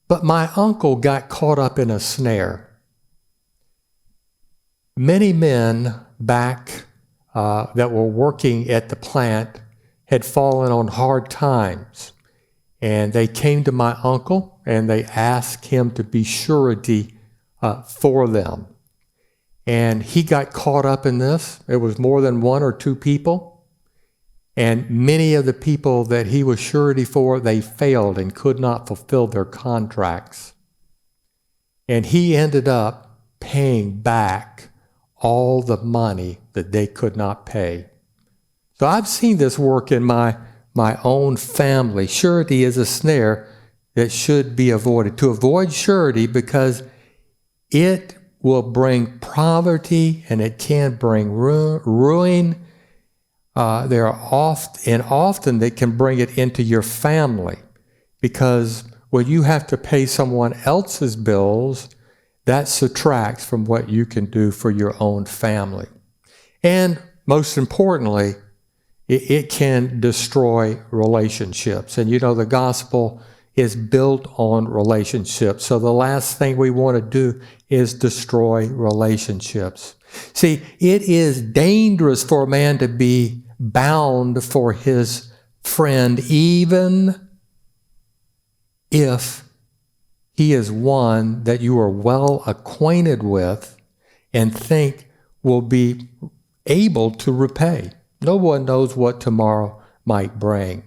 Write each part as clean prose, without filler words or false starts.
But my uncle got caught up in a snare. Many men back that were working at the plant had fallen on hard times. And they came to my uncle and they asked him to be surety for them. And he got caught up in this. It was more than one or two people. And many of the people that he was surety for, they failed and could not fulfill their contracts. And he ended up paying back all the money that they could not pay. So I've seen this work in my own family. Surety is a snare that should be avoided. To avoid surety, because it will bring poverty and it can bring ruin. Often they can bring it into your family, because when you have to pay someone else's bills, that subtracts from what you can do for your own family. And most importantly, it can destroy relationships. And you know, the gospel is built on relationships. So the last thing we want to do is destroy relationships. See, it is dangerous for a man to be bound for his friend, even if he is one that you are well acquainted with and think will be able to repay. No one knows what tomorrow might bring.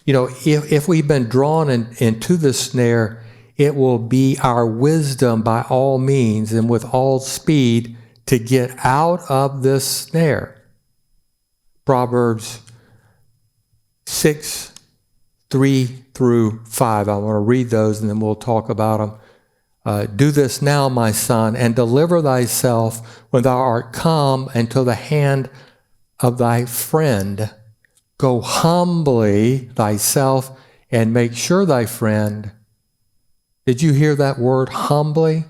You know, if we've been drawn into the snare, it will be our wisdom by all means and with all speed to get out of this snare. Proverbs 6:3-5. I want to read those and then we'll talk about them. Do this now, my son, and deliver thyself when thou art come into the hand of thy friend. Go humbly thyself and make sure thy friend. Did you hear that word, humbly?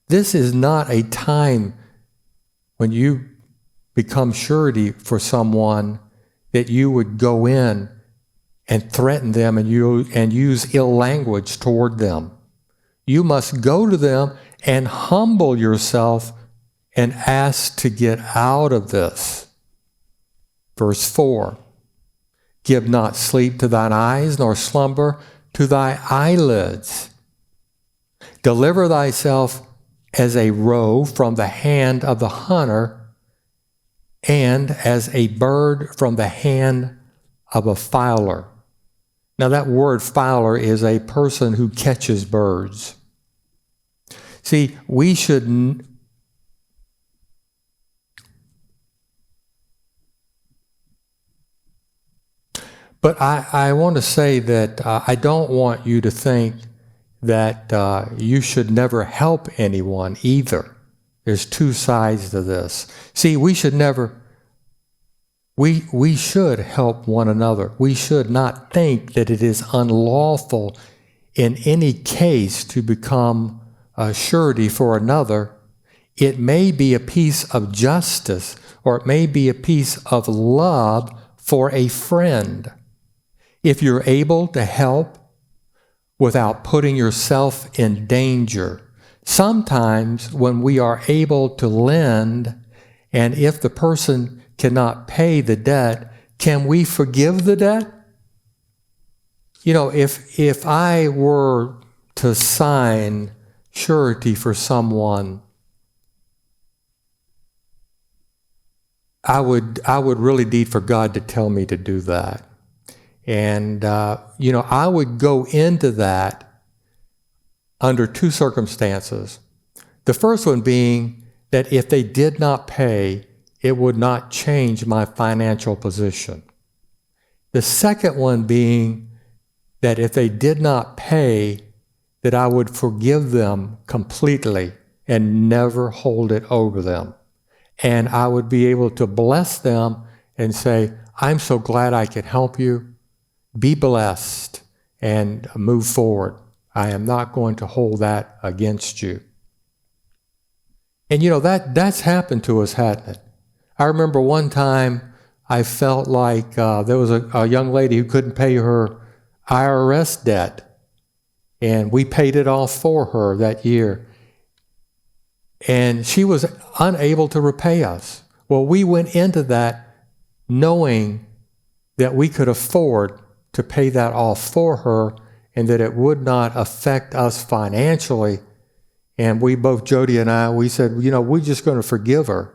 This is not a time when you become surety for someone that you would go in and threaten them and use ill language toward them. You must go to them and humble yourself and ask to get out of this. Verse 4, give not sleep to thine eyes, nor slumber to thy eyelids. Deliver thyself as a roe from the hand of the hunter, and as a bird from the hand of a fowler. Now that word fowler is a person who catches birds. See, we should But I want to say that I don't want you to think that you should never help anyone either. There's two sides to this. See, we should help one another. We should not think that it is unlawful in any case to become a surety for another. It may be a piece of justice, or it may be a piece of love for a friend. If you're able to help without putting yourself in danger. Sometimes when we are able to lend, and if the person cannot pay the debt, can we forgive the debt? You know, if I were to sign surety for someone, I would really need for God to tell me to do that. And, I would go into that under two circumstances. The first one being that if they did not pay, it would not change my financial position. The second one being that if they did not pay, that I would forgive them completely and never hold it over them. And I would be able to bless them and say, I'm so glad I could help you. Be blessed and move forward. I am not going to hold that against you. And that's happened to us, hasn't it? I remember one time I felt like there was a young lady who couldn't pay her IRS debt. and we paid it off for her that year. And she was unable to repay us. Well, we went into that knowing that we could afford to pay that off for her and that it would not affect us financially. And we both, Jody and I, we said, we're just going to forgive her.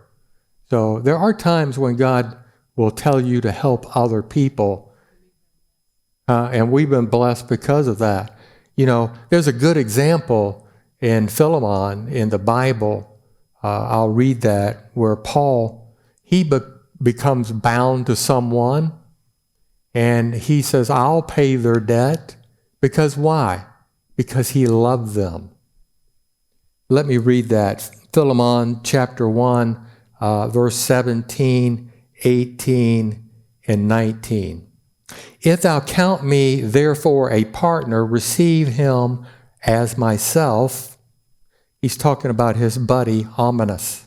So there are times when God will tell you to help other people. And we've been blessed because of that. There's a good example in Philemon in the Bible. I'll read that, where Paul, he becomes bound to someone, and he says, I'll pay their debt. Because why? Because he loved them. Let me read that. Philemon chapter 1, verse 17, 18, and 19. If thou count me therefore a partner, receive him as myself. He's talking about his buddy, Ominous.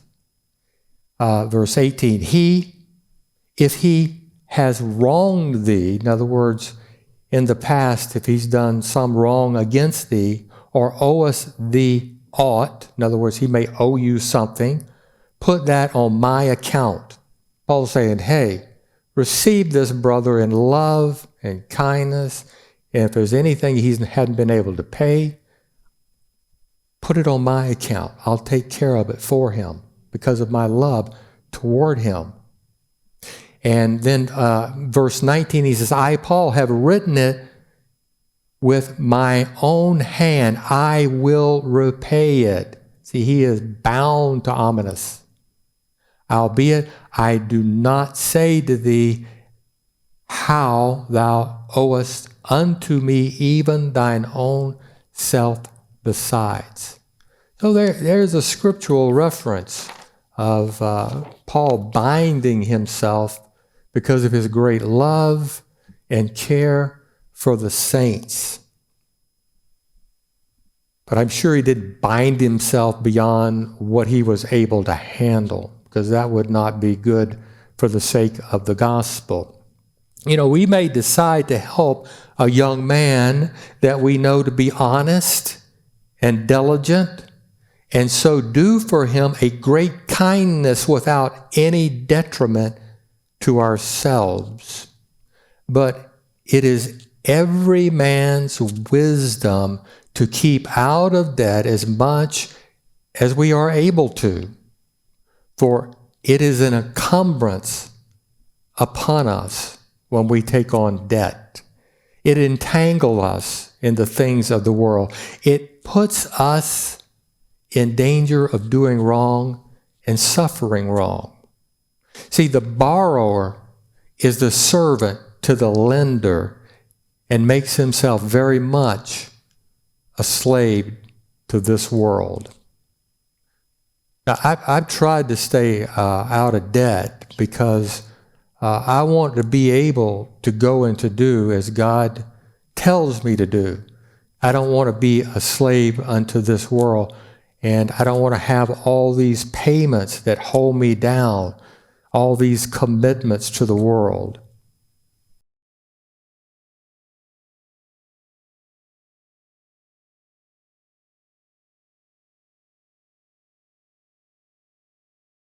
Verse 18, if he has wronged thee, in other words, in the past, if he's done some wrong against thee, or owest thee aught, in other words, he may owe you something, put that on my account. Paul's saying, hey, receive this brother in love and kindness, and if there's anything he hadn't been able to pay, put it on my account. I'll take care of it for him because of my love toward him. And then verse 19, he says, I, Paul, have written it with my own hand. I will repay it. See, he is bound to Ominous. Albeit I do not say to thee how thou owest unto me even thine own self besides. So there's a scriptural reference of Paul binding himself because of his great love and care for the saints. But I'm sure he didn't bind himself beyond what he was able to handle, because that would not be good for the sake of the gospel. We may decide to help a young man that we know to be honest and diligent, and so do for him a great kindness without any detriment to ourselves. But it is every man's wisdom to keep out of debt as much as we are able to, for it is an encumbrance upon us when we take on debt. It entangles us in the things of the world. It puts us in danger of doing wrong and suffering wrong. See, the borrower is the servant to the lender and makes himself very much a slave to this world. Now, I've tried to stay out of debt because I want to be able to go and to do as God tells me to do. I don't want to be a slave unto this world, and I don't want to have all these payments that hold me down, all these commitments to the world.